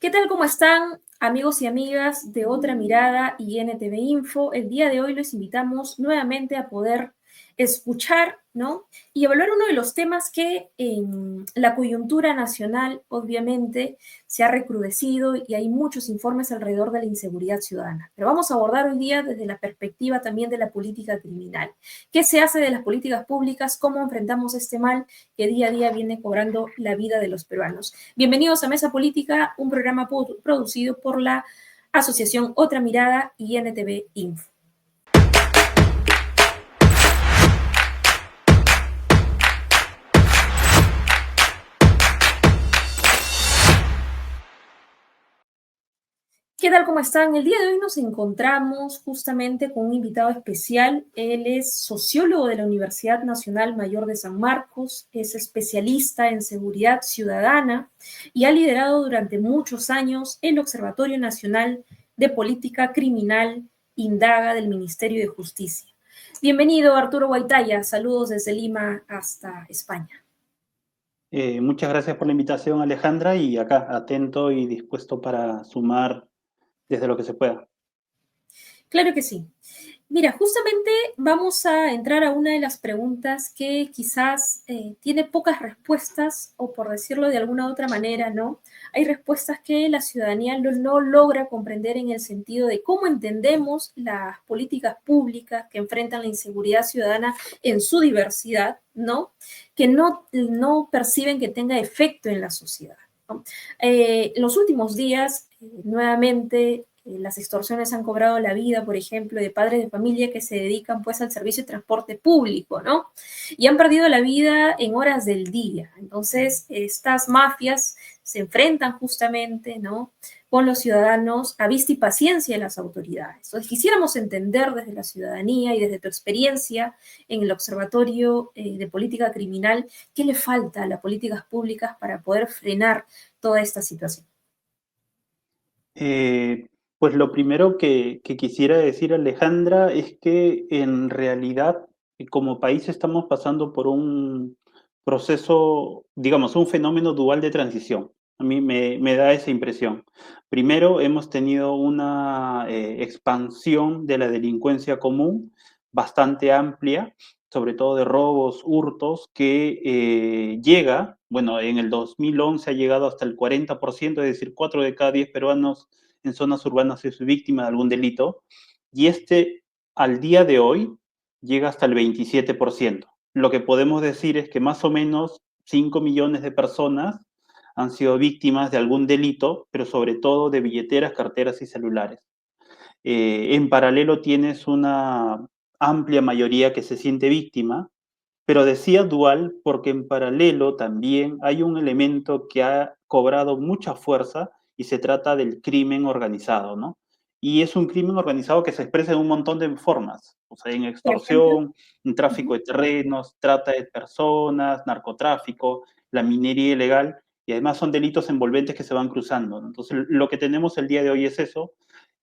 ¿Qué tal? ¿Cómo están, amigos y amigas de Otra Mirada y NTV Info? El día de hoy les invitamos nuevamente a poder escuchar, ¿no? Y evaluar uno de los temas que en la coyuntura nacional, obviamente, se ha recrudecido y hay muchos informes alrededor de la inseguridad ciudadana. Pero vamos a abordar hoy día desde la perspectiva también de la política criminal. ¿Qué se hace de las políticas públicas? ¿Cómo enfrentamos este mal que día a día viene cobrando la vida de los peruanos? Bienvenidos a Mesa Política, un programa producido por la Asociación Otra Mirada y NTV Info. ¿Qué tal? ¿Cómo están? El día de hoy nos encontramos justamente con un invitado especial. Él es sociólogo de la Universidad Nacional Mayor de San Marcos, es especialista en seguridad ciudadana y ha liderado durante muchos años el Observatorio Nacional de Política Criminal Indaga del Ministerio de Justicia. Bienvenido, Arturo Guaitaya. Saludos desde Lima hasta España. Muchas gracias por la invitación, Alejandra, y acá atento y dispuesto para sumar desde lo que se pueda. Claro que sí. Mira, justamente vamos a entrar a una de las preguntas que quizás tiene pocas respuestas, o por decirlo de alguna otra manera, ¿no? Hay respuestas que la ciudadanía no logra comprender en el sentido de cómo entendemos las políticas públicas que enfrentan la inseguridad ciudadana en su diversidad, ¿no? Que no perciben que tenga efecto en la sociedad, ¿no? Los últimos días, nuevamente, las extorsiones han cobrado la vida, por ejemplo, de padres de familia que se dedican pues al servicio de transporte público, ¿no? Y han perdido la vida en horas del día. Entonces, estas mafias se enfrentan justamente, ¿no? Con los ciudadanos a vista y paciencia de las autoridades. Entonces, quisiéramos entender desde la ciudadanía y desde tu experiencia en el Observatorio de Política Criminal, ¿qué le falta a las políticas públicas para poder frenar toda esta situación? Eh, pues lo primero que quisiera decir, Alejandra, es que en realidad como país estamos pasando por un proceso, digamos, un fenómeno dual de transición. A mí me da esa impresión. Primero, hemos tenido una expansión de la delincuencia común bastante amplia, sobre todo de robos, hurtos, que llega, bueno, en el 2011 ha llegado hasta el 40%, es decir, 4 de cada 10 peruanos en zonas urbanas es víctima de algún delito, y al día de hoy llega hasta el 27%. Lo que podemos decir es que más o menos 5 millones de personas han sido víctimas de algún delito, pero sobre todo de billeteras, carteras y celulares. En paralelo tienes una amplia mayoría que se siente víctima, pero decía dual porque en paralelo también hay un elemento que ha cobrado mucha fuerza y se trata del crimen organizado, ¿no? Y es un crimen organizado que se expresa en un montón de formas, o sea, en Por ejemplo, extorsión, en tráfico uh-huh. de terrenos, trata de personas, narcotráfico, la minería ilegal, y además son delitos envolventes que se van cruzando, ¿no? Entonces, lo que tenemos el día de hoy es eso,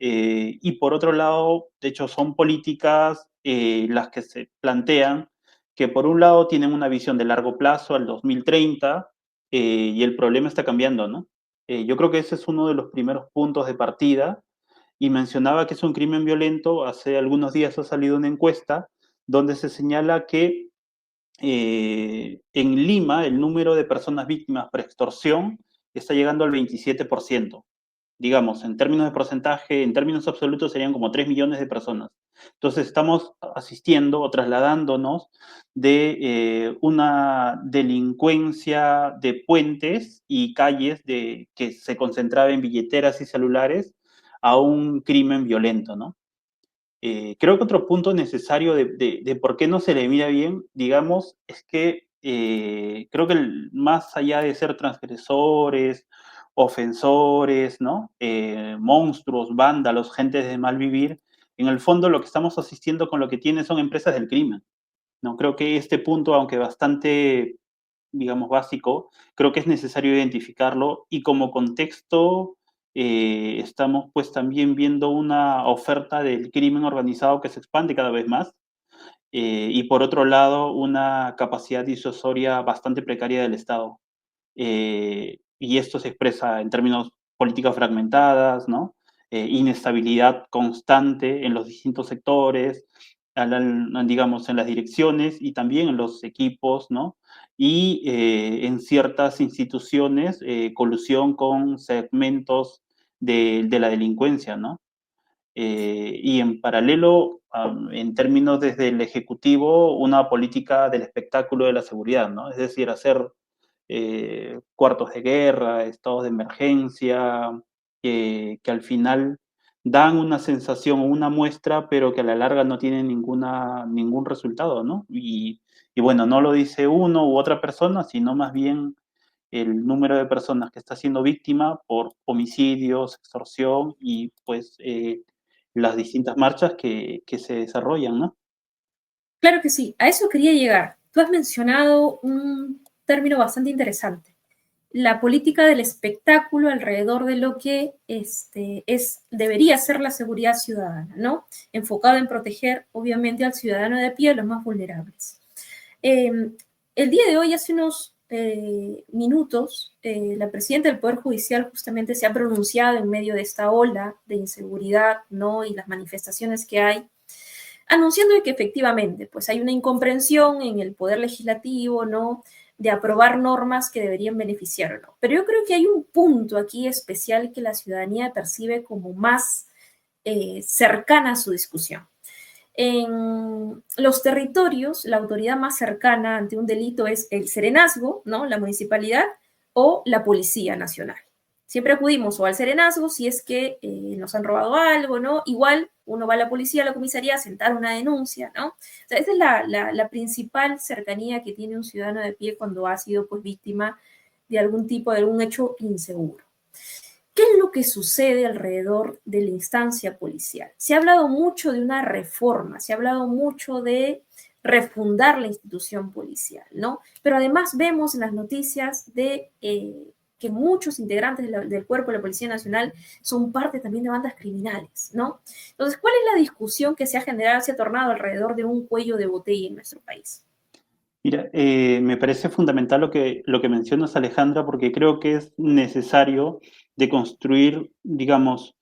y por otro lado, de hecho, son políticas las que se plantean que por un lado tienen una visión de largo plazo al 2030 y el problema está cambiando, ¿no? Yo creo que ese es uno de los primeros puntos de partida y mencionaba que es un crimen violento. Hace algunos días ha salido una encuesta donde se señala que en Lima el número de personas víctimas por extorsión está llegando al 27%. Digamos, en términos de porcentaje, en términos absolutos serían como 3 millones de personas. Entonces estamos asistiendo o trasladándonos de una delincuencia de puentes y calles que se concentraba en billeteras y celulares a un crimen violento, ¿no? Creo que otro punto necesario de por qué no se le mira bien, digamos, es que creo que más allá de ser transgresores, ofensores, ¿no? Monstruos, vándalos, gente de mal vivir, en el fondo lo que estamos asistiendo con lo que tiene son empresas del crimen, ¿no? Creo que este punto, aunque bastante, digamos, básico, creo que es necesario identificarlo y como contexto estamos pues también viendo una oferta del crimen organizado que se expande cada vez más y por otro lado una capacidad disuasoria bastante precaria del Estado. Y esto se expresa en términos políticas fragmentadas, ¿no? Inestabilidad constante en los distintos sectores, digamos, en las direcciones y también en los equipos, ¿no? Y en ciertas instituciones, colusión con segmentos de la delincuencia, ¿no? Y en paralelo, en términos desde el Ejecutivo, una política del espectáculo de la seguridad, ¿no? Es decir, hacer cuartos de guerra, estados de emergencia, que al final dan una sensación o una muestra, pero que a la larga no tienen ningún resultado, ¿no? Y bueno, no lo dice uno u otra persona, sino más bien el número de personas que está siendo víctima por homicidios, extorsión y pues las distintas marchas que se desarrollan, ¿no? Claro que sí, a eso quería llegar. Tú has mencionado un término bastante interesante, la política del espectáculo alrededor de lo que debería ser la seguridad ciudadana, ¿no? Enfocado en proteger, obviamente, al ciudadano de a pie, a los más vulnerables. El día de hoy, hace unos minutos, la presidenta del Poder Judicial justamente se ha pronunciado en medio de esta ola de inseguridad, ¿no? Y las manifestaciones que hay, anunciando que efectivamente pues hay una incomprensión en el poder legislativo, ¿no? De aprobar normas que deberían beneficiar o no. Pero yo creo que hay un punto aquí especial que la ciudadanía percibe como más cercana a su discusión. En los territorios, la autoridad más cercana ante un delito es el serenazgo, ¿no? La municipalidad o la Policía Nacional. Siempre acudimos o al serenazgo si es que nos han robado algo, ¿no? Igual uno va a la policía, a la comisaría a sentar una denuncia, ¿no? O sea, esa es la principal cercanía que tiene un ciudadano de pie cuando ha sido pues víctima de algún tipo, de algún hecho inseguro. ¿Qué es lo que sucede alrededor de la instancia policial? Se ha hablado mucho de una reforma, se ha hablado mucho de refundar la institución policial, ¿no? Pero además vemos en las noticias de que muchos integrantes del cuerpo de la Policía Nacional son parte también de bandas criminales, ¿no? Entonces, ¿cuál es la discusión que se ha generado, se ha tornado alrededor de un cuello de botella en nuestro país? Mira, me parece fundamental lo que mencionas, Alejandra, porque creo que es necesario de construir, digamos,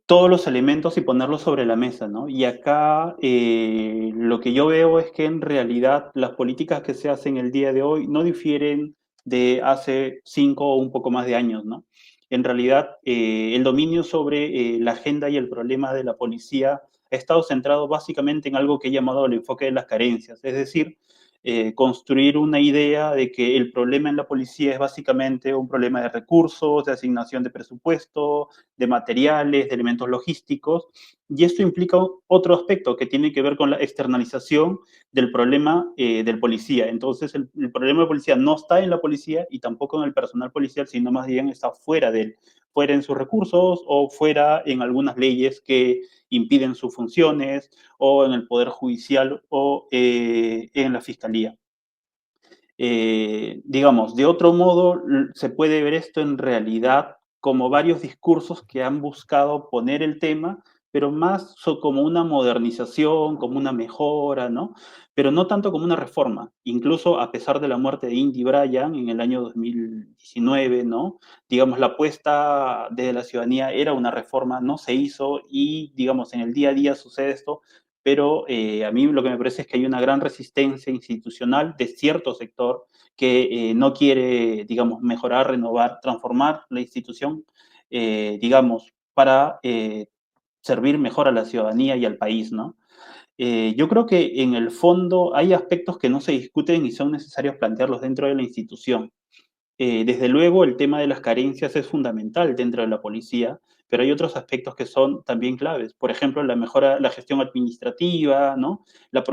todos los elementos y ponerlos sobre la mesa, ¿no? Y acá lo que yo veo es que en realidad las políticas que se hacen el día de hoy no difieren de hace 5 o un poco más de años, ¿no? En realidad, el dominio sobre la agenda y el problema de la policía ha estado centrado básicamente en algo que he llamado el enfoque de las carencias, es decir, construir una idea de que el problema en la policía es básicamente un problema de recursos, de asignación de presupuesto, de materiales, de elementos logísticos, y esto implica otro aspecto que tiene que ver con la externalización del problema del policía. Entonces, el problema del policía no está en la policía y tampoco en el personal policial, sino más bien está fuera de él, fuera en sus recursos o fuera en algunas leyes que impiden sus funciones o en el Poder Judicial o en la Fiscalía. Digamos, de otro modo, se puede ver esto en realidad como varios discursos que han buscado poner el tema, pero más como una modernización, como una mejora, ¿no? Pero no tanto como una reforma. Incluso a pesar de la muerte de Indy Bryan en el año 2019, ¿no? Digamos, la apuesta de la ciudadanía era una reforma, no se hizo y, digamos, en el día a día sucede esto, pero a mí lo que me parece es que hay una gran resistencia institucional de cierto sector que no quiere, digamos, mejorar, renovar, transformar la institución, digamos, para servir mejor a la ciudadanía y al país, ¿no? Yo creo que en el fondo hay aspectos que no se discuten y son necesarios plantearlos dentro de la institución. Desde luego, el tema de las carencias es fundamental dentro de la policía, pero hay otros aspectos que son también claves. Por ejemplo, la mejora, la gestión administrativa, ¿no? La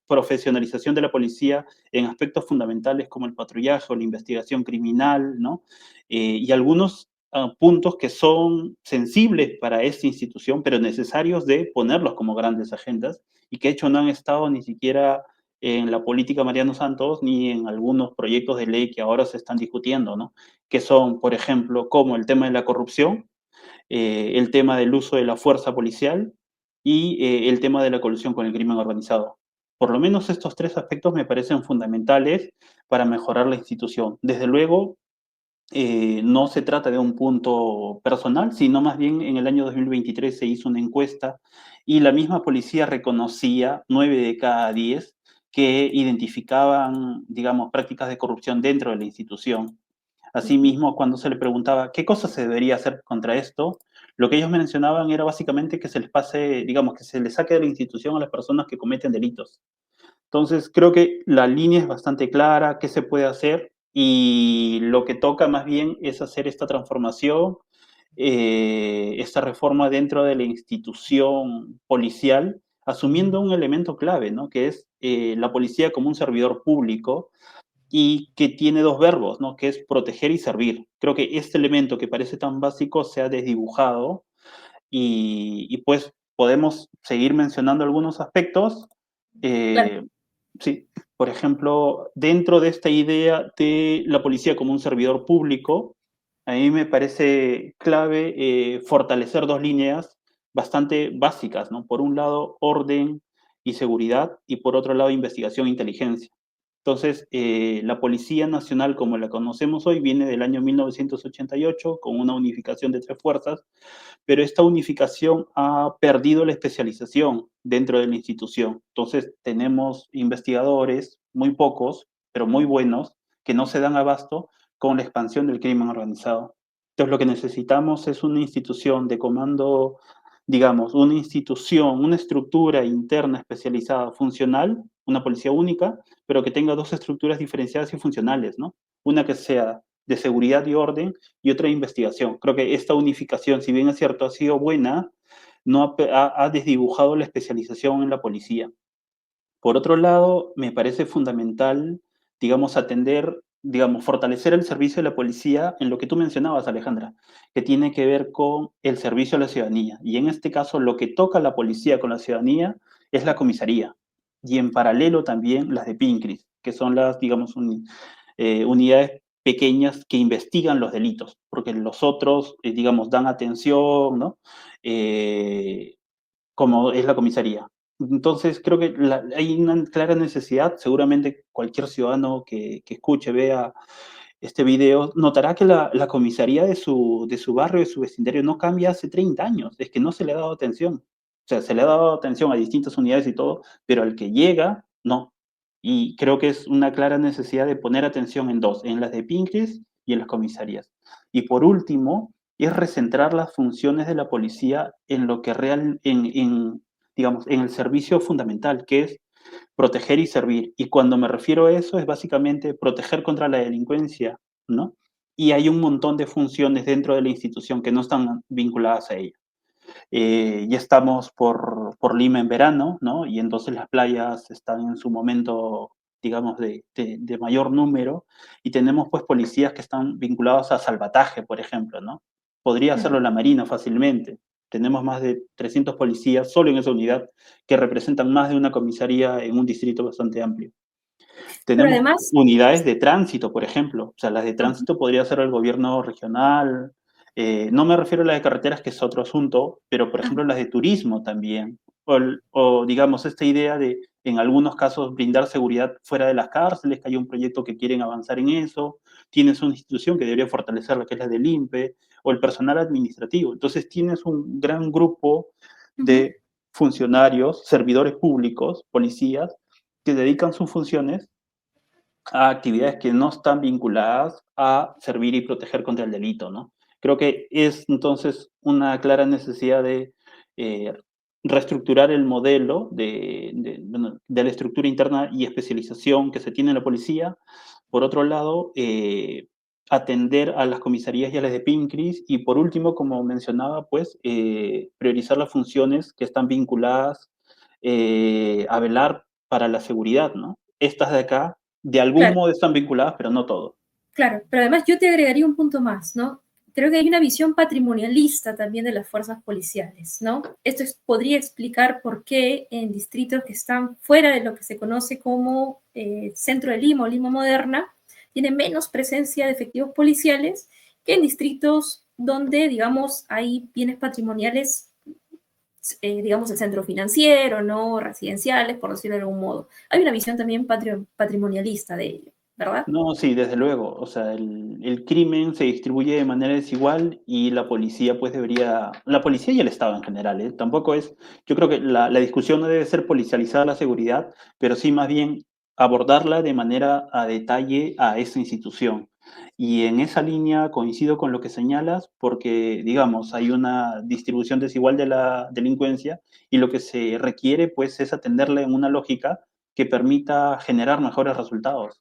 profesionalización de la policía en aspectos fundamentales como el patrullaje o la investigación criminal, ¿no? Y algunos puntos que son sensibles para esta institución, pero necesarios de ponerlos como grandes agendas y que de hecho no han estado ni siquiera en la política Mariano Santos ni en algunos proyectos de ley que ahora se están discutiendo, ¿no? Que son, por ejemplo, como el tema de la corrupción, el tema del uso de la fuerza policial y el tema de la colusión con el crimen organizado. Por lo menos estos tres aspectos me parecen fundamentales para mejorar la institución. Desde luego, No se trata de un punto personal, sino más bien en el año 2023 se hizo una encuesta y la misma policía reconocía 9 de cada 10 que identificaban, digamos, prácticas de corrupción dentro de la institución. Asimismo, cuando se le preguntaba qué cosa se debería hacer contra esto, lo que ellos mencionaban era básicamente que se les pase, digamos, que se les saque de la institución a las personas que cometen delitos. Entonces, creo que la línea es bastante clara, qué se puede hacer y lo que toca más bien es hacer esta transformación, esta reforma dentro de la institución policial, asumiendo un elemento clave, ¿no? Que es la policía como un servidor público y que tiene dos verbos, ¿no? Que es proteger y servir. Creo que este elemento que parece tan básico se ha desdibujado y pues podemos seguir mencionando algunos aspectos. Claro, Eh, sí, por ejemplo, dentro de esta idea de la policía como un servidor público, a mí me parece clave fortalecer dos líneas bastante básicas, ¿no? Por un lado, orden y seguridad, y por otro lado, investigación e inteligencia. Entonces, la Policía Nacional, como la conocemos hoy, viene del año 1988 con una unificación de tres fuerzas, pero esta unificación ha perdido la especialización dentro de la institución. Entonces, tenemos investigadores, muy pocos, pero muy buenos, que no se dan abasto con la expansión del crimen organizado. Entonces, lo que necesitamos es una institución de comando, digamos, una institución, una estructura interna especializada, funcional, una policía única, pero que tenga dos estructuras diferenciadas y funcionales, ¿no? Una que sea de seguridad y orden y otra de investigación. Creo que esta unificación, si bien es cierto, ha sido buena, no ha desdibujado la especialización en la policía. Por otro lado, me parece fundamental, digamos, atender, digamos, fortalecer el servicio de la policía en lo que tú mencionabas, Alejandra, que tiene que ver con el servicio a la ciudadanía. Y en este caso, lo que toca la policía con la ciudadanía es la comisaría. Y en paralelo también las de PINCRIS, que son las, digamos, unidades pequeñas que investigan los delitos, porque los otros, digamos, dan atención, ¿no? Eh, como es la comisaría. Entonces, creo que hay una clara necesidad, seguramente cualquier ciudadano que escuche, vea este video, notará que la comisaría de su barrio, de su vecindario, no cambia hace 30 años, es que no se le ha dado atención. O sea, se le ha dado atención a distintas unidades y todo, pero al que llega, no. Y creo que es una clara necesidad de poner atención en dos, en las de Pincris y en las comisarías. Y por último, es recentrar las funciones de la policía en lo que digamos, en el servicio fundamental, que es proteger y servir. Y cuando me refiero a eso es básicamente proteger contra la delincuencia, ¿no? Y hay un montón de funciones dentro de la institución que no están vinculadas a ella. Ya estamos por Lima en verano, ¿no? Y entonces las playas están en su momento, digamos, de mayor número y tenemos pues policías que están vinculados a salvataje, por ejemplo, ¿no? Podría hacerlo la Marina fácilmente. Tenemos más de 300 policías solo en esa unidad que representan más de una comisaría en un distrito bastante amplio. pero Tenemos además, unidades de tránsito, por ejemplo. O sea, las de ujú, tránsito podría ser el gobierno regional. No me refiero a las de carreteras, que es otro asunto, pero por ejemplo ujú, las de turismo también. O digamos, esta idea de, en algunos casos, brindar seguridad fuera de las cárceles, que hay un proyecto que quieren avanzar en eso. Tienes una institución que debería fortalecer la que es la del INPE, o el personal administrativo. Entonces tienes un gran grupo ujú, de funcionarios, servidores públicos, policías, que dedican sus funciones a actividades que no están vinculadas a servir y proteger contra el delito, ¿no? Creo que es entonces una clara necesidad de eh, reestructurar el modelo bueno, de la estructura interna y especialización que se tiene en la policía. Por otro lado, atender a las comisarías y a las de PINCRIS. Y por último, como mencionaba, pues priorizar las funciones que están vinculadas a velar para la seguridad, ¿no? Estas de acá de algún claro, modo están vinculadas, pero no todo. claro, pero además yo te agregaría un punto más, ¿no? Creo que hay una visión patrimonialista también de las fuerzas policiales, ¿no? Podría explicar por qué en distritos que están fuera de lo que se conoce como centro de Lima o Lima moderna, tiene menos presencia de efectivos policiales que en distritos donde, digamos, hay bienes patrimoniales, digamos, el centro financiero, ¿no? Residenciales, por decirlo de algún modo. Hay una visión también patrimonialista de ello. ¿verdad? No, sí, desde luego. O sea, el crimen se distribuye de manera desigual y la policía pues debería, la policía y el Estado en general, ¿eh? Tampoco es, yo creo que la discusión no debe ser policializar la seguridad, pero sí más bien abordarla de manera a detalle a esa institución. Y en esa línea coincido con lo que señalas porque, digamos, hay una distribución desigual de la delincuencia y lo que se requiere pues es atenderla en una lógica que permita generar mejores resultados.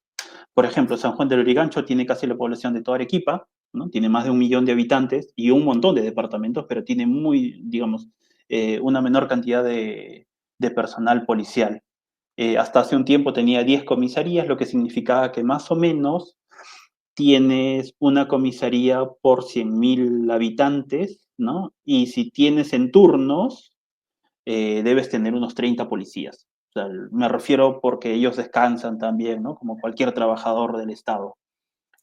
Por ejemplo, San Juan del Lurigancho tiene casi la población de toda Arequipa, ¿no? Tiene más de 1 millón de habitantes y un montón de departamentos, pero tiene muy, digamos, una menor cantidad de personal policial. Hasta hace un tiempo tenía 10 comisarías, lo que significaba que más o menos tienes una comisaría por 100.000 habitantes, ¿no? Y si tienes en turnos, debes tener unos 30 policías. O sea, me refiero porque ellos descansan también, ¿no? Como cualquier trabajador del Estado.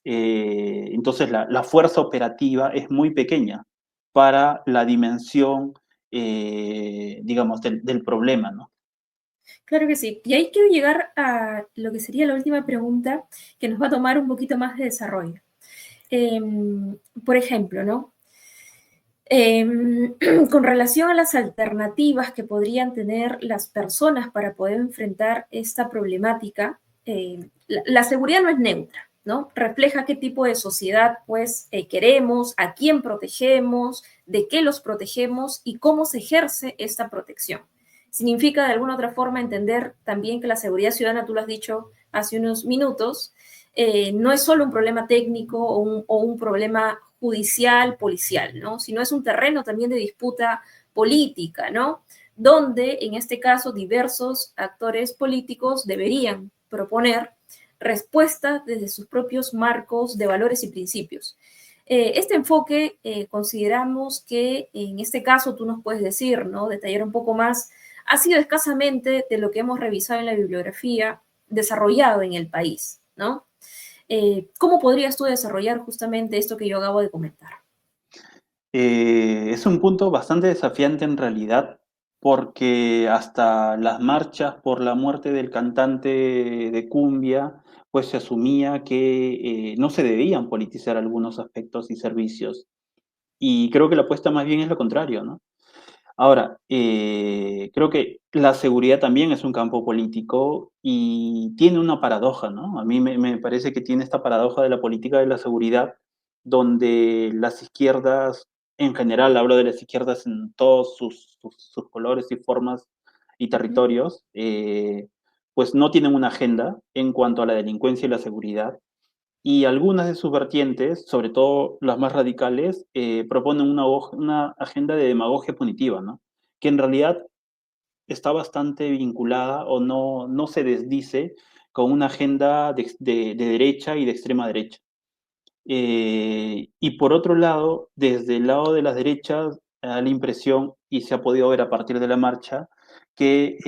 Entonces, la fuerza operativa es muy pequeña para la dimensión, digamos, del problema, ¿no? Claro que sí. Y ahí quiero llegar a lo que sería la última pregunta, que nos va a tomar un poquito más de desarrollo. Por ejemplo, ¿no? Con relación a las alternativas que podrían tener las personas para poder enfrentar esta problemática, la seguridad no es neutra, ¿no? Refleja qué tipo de sociedad pues queremos, a quién protegemos, de qué los protegemos y cómo se ejerce esta protección. Significa de alguna otra forma entender también que la seguridad ciudadana, tú lo has dicho hace unos minutos, no es solo un problema técnico o un problema judicial, policial, ¿no? Sino es un terreno también de disputa política, ¿no? Donde en este caso diversos actores políticos deberían proponer respuestas desde sus propios marcos de valores y principios. Este enfoque consideramos que en este caso tú nos puedes decir, ¿no? Detallar un poco más, ha sido escasamente de lo que hemos revisado en la bibliografía desarrollado en el país, ¿no? ¿Cómo podrías tú desarrollar justamente esto que yo acabo de comentar? Es un punto bastante desafiante en realidad, porque hasta las marchas por la muerte del cantante de cumbia, pues se asumía que no se debían politizar algunos aspectos y servicios. Y creo que la apuesta más bien es lo contrario, ¿no? Ahora, creo que la seguridad también es un campo político y tiene una paradoja, ¿no? A mí me parece que tiene esta paradoja de la política de la seguridad, donde las izquierdas, en general, hablo de las izquierdas en todos sus colores y formas y territorios, pues no tienen una agenda en cuanto a la delincuencia y la seguridad y algunas de sus vertientes, sobre todo las más radicales, proponen una agenda de demagogia punitiva, ¿no? Que en realidad está bastante vinculada o no se desdice con una agenda de derecha y de extrema derecha. Y por otro lado, desde el lado de las derechas, da la impresión, y se ha podido ver a partir de la marcha, que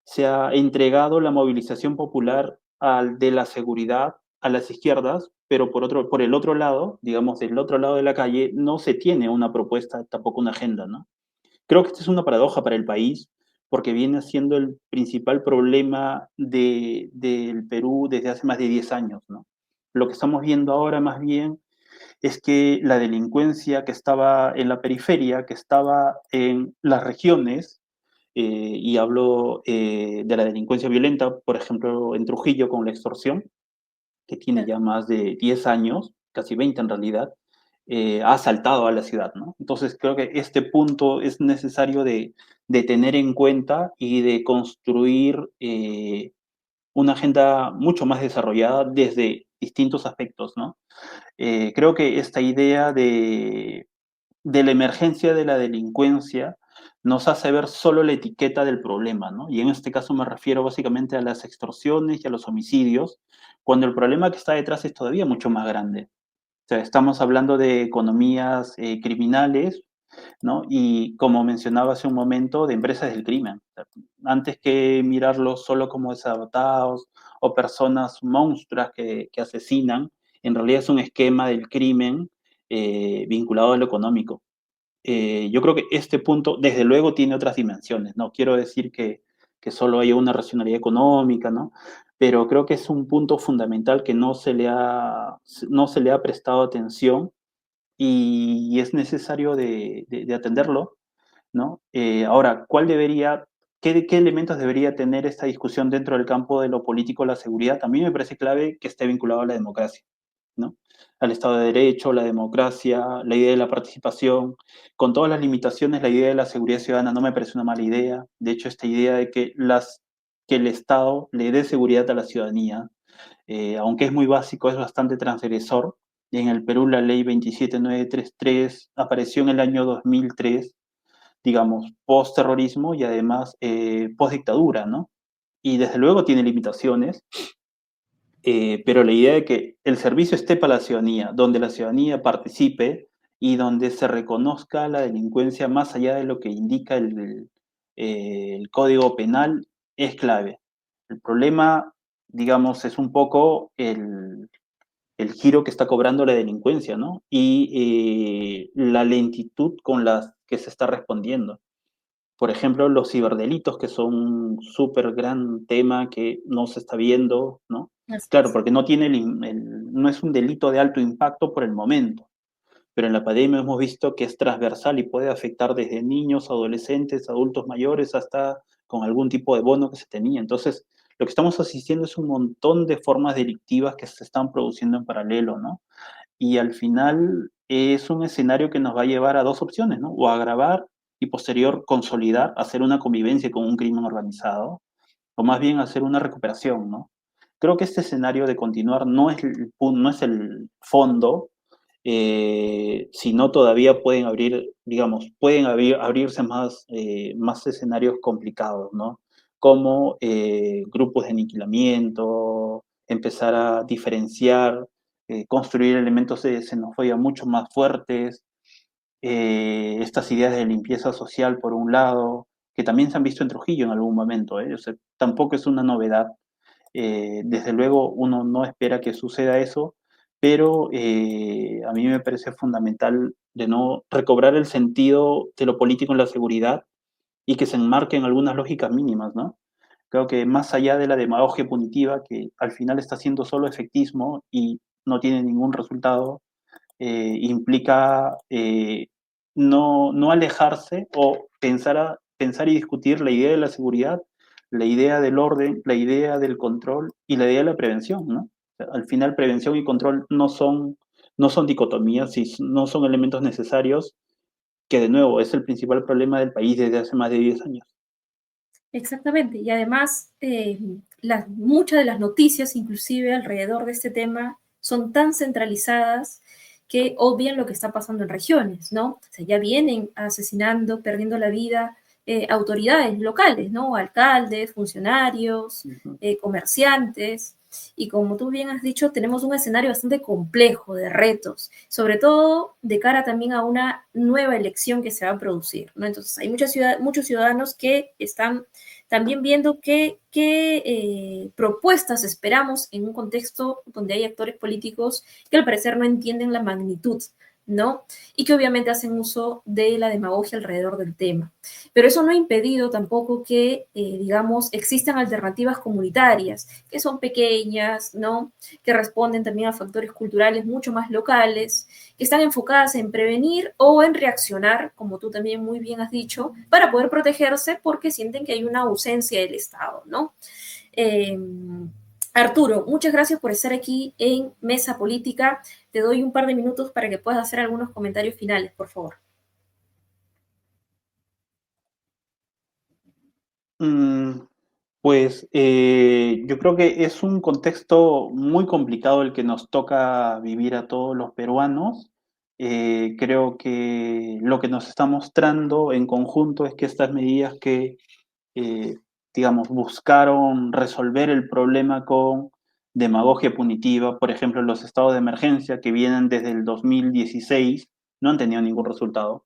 se ha entregado la movilización popular de la seguridad a las izquierdas, pero por el otro lado, digamos, del otro lado de la calle, no se tiene una propuesta, tampoco una agenda, ¿no? Creo que esta es una paradoja para el país, porque viene siendo el principal problema del Perú desde hace más de 10 años, ¿no? Lo que estamos viendo ahora más bien es que la delincuencia que estaba en la periferia, que estaba en las regiones, y hablo de la delincuencia violenta, por ejemplo, en Trujillo con la extorsión, que tiene Claro. ya más de 10 años, casi 20 en realidad, ha asaltado a la ciudad, ¿no? Entonces creo que este punto es necesario de tener en cuenta y de construir una agenda mucho más desarrollada desde distintos aspectos, ¿no? Creo que esta idea de la emergencia de la delincuencia nos hace ver solo la etiqueta del problema, ¿no? Y en este caso me refiero básicamente a las extorsiones y a los homicidios, cuando el problema que está detrás es todavía mucho más grande. O sea, estamos hablando de economías criminales, ¿no? Y como mencionaba hace un momento, de empresas del crimen. O sea, antes que mirarlos solo como desadaptados o personas monstruas que asesinan, en realidad es un esquema del crimen vinculado a lo económico. Yo creo que este punto, desde luego, tiene otras dimensiones. No quiero decir que solo haya una racionalidad económica, ¿no? pero creo que es un punto fundamental que no se le ha prestado atención y es necesario de atenderlo, ¿no? Ahora, qué elementos debería tener esta discusión dentro del campo de lo político, la seguridad? A mí me parece clave que esté vinculado a la democracia, ¿no? Al Estado de Derecho, la democracia, la idea de la participación. Con todas las limitaciones, la idea de la seguridad ciudadana no me parece una mala idea. De hecho, esta idea de que el Estado le dé seguridad a la ciudadanía, aunque es muy básico, es bastante transgresor. En el Perú la ley 27933 apareció en el año 2003, digamos, post-terrorismo y además post-dictadura, ¿no? Y desde luego tiene limitaciones, pero la idea de que el servicio esté para la ciudadanía, donde la ciudadanía participe y donde se reconozca la delincuencia más allá de lo que indica el Código Penal es clave. El problema, digamos, es un poco el giro que está cobrando la delincuencia, ¿no? Y la lentitud con la que se está respondiendo. Por ejemplo, los ciberdelitos, que son un súper gran tema que no se está viendo, ¿no? Así Claro, es. porque no tiene no es un delito de alto impacto por el momento, pero en la pandemia hemos visto que es transversal y puede afectar desde niños, adolescentes, adultos mayores, hasta con algún tipo de bono que se tenía. Entonces, lo que estamos asistiendo es un montón de formas delictivas que se están produciendo en paralelo, ¿no? Y al final es un escenario que nos va a llevar a dos opciones, ¿no? O agravar y posterior consolidar, hacer una convivencia con un crimen organizado, o más bien hacer una recuperación, ¿no? Creo que este escenario de continuar no es el fondo, sino todavía pueden abrir, digamos, abrirse más escenarios complicados, ¿no? Como grupos de aniquilamiento, empezar a diferenciar, construir elementos de xenofobia mucho más fuertes, estas ideas de limpieza social, por un lado, que también se han visto en Trujillo en algún momento, ¿eh? O sea, tampoco es una novedad. Desde luego, uno no espera que suceda eso, pero a mí me parece fundamental de no recobrar el sentido de lo político en la seguridad y que se enmarque en algunas lógicas mínimas, ¿no? Creo que más allá de la demagogia punitiva, que al final está siendo solo efectismo y no tiene ningún resultado, implica no alejarse o pensar y discutir la idea de la seguridad, la idea del orden, la idea del control y la idea de la prevención, ¿no? O sea, al final, prevención y control no son dicotomías y no son elementos necesarios, que de nuevo es el principal problema del país desde hace más de 10 años. Exactamente. Y además, muchas de las noticias, inclusive alrededor de este tema, son tan centralizadas que obvian lo que está pasando en regiones, ¿no? O sea, ya vienen asesinando, perdiendo la vida autoridades locales, ¿no? Alcaldes, funcionarios, Ujú. comerciantes. Y como tú bien has dicho, tenemos un escenario bastante complejo de retos, sobre todo de cara también a una nueva elección que se va a producir, ¿no? Entonces, hay muchos ciudadanos que están también viendo qué propuestas esperamos en un contexto donde hay actores políticos que al parecer no entienden la magnitud, ¿no? Y que obviamente hacen uso de la demagogia alrededor del tema. Pero eso no ha impedido tampoco que, digamos, existan alternativas comunitarias, que son pequeñas, ¿no? Que responden también a factores culturales mucho más locales, que están enfocadas en prevenir o en reaccionar, como tú también muy bien has dicho, para poder protegerse porque sienten que hay una ausencia del Estado, ¿no? Eh, Arturo, muchas gracias por estar aquí en Mesa Política. Te doy un par de minutos para que puedas hacer algunos comentarios finales, por favor. Mm, Pues yo creo que es un contexto muy complicado el que nos toca vivir a todos los peruanos. Creo que lo que nos está mostrando en conjunto es que estas medidas que, eh, digamos, buscaron resolver el problema con demagogia punitiva, por ejemplo, los estados de emergencia que vienen desde el 2016, no han tenido ningún resultado.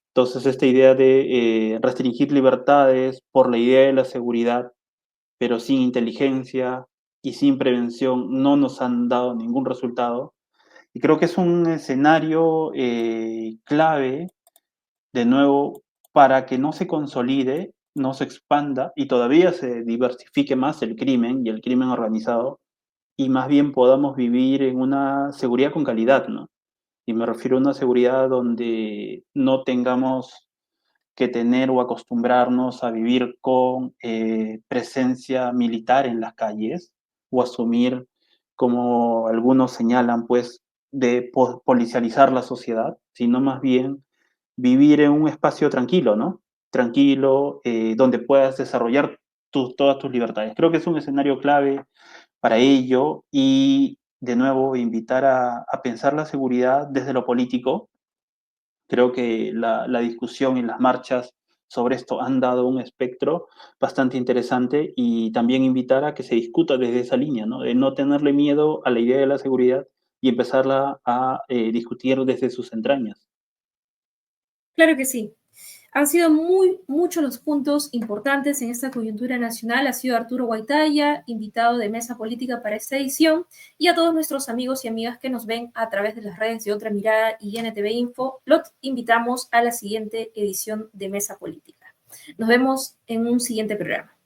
Entonces, esta idea de restringir libertades por la idea de la seguridad, pero sin inteligencia y sin prevención no nos han dado ningún resultado. Y creo que es un escenario clave, de nuevo, para que no se consolide. no se expanda y todavía se diversifique más el crimen y el crimen organizado y más bien podamos vivir en una seguridad con calidad, ¿no? Y me refiero a una seguridad donde no tengamos que tener o acostumbrarnos a vivir con presencia militar en las calles o asumir, como algunos señalan, pues, de policializar la sociedad, sino más bien vivir en un espacio tranquilo, ¿no? Tranquilo, donde puedas desarrollar todas tus libertades. Creo que es un escenario clave para ello y, de nuevo, invitar a pensar la seguridad desde lo político. Creo que la discusión y las marchas sobre esto han dado un espectro bastante interesante y también invitar a que se discuta desde esa línea, ¿no? De no tenerle miedo a la idea de la seguridad y empezarla a discutir desde sus entrañas. Claro que sí. Han sido muchos los puntos importantes en esta coyuntura nacional. Ha sido Arturo Guaitaya, invitado de Mesa Política para esta edición, y a todos nuestros amigos y amigas que nos ven a través de las redes de Otra Mirada y NTV Info, los invitamos a la siguiente edición de Mesa Política. Nos vemos en un siguiente programa.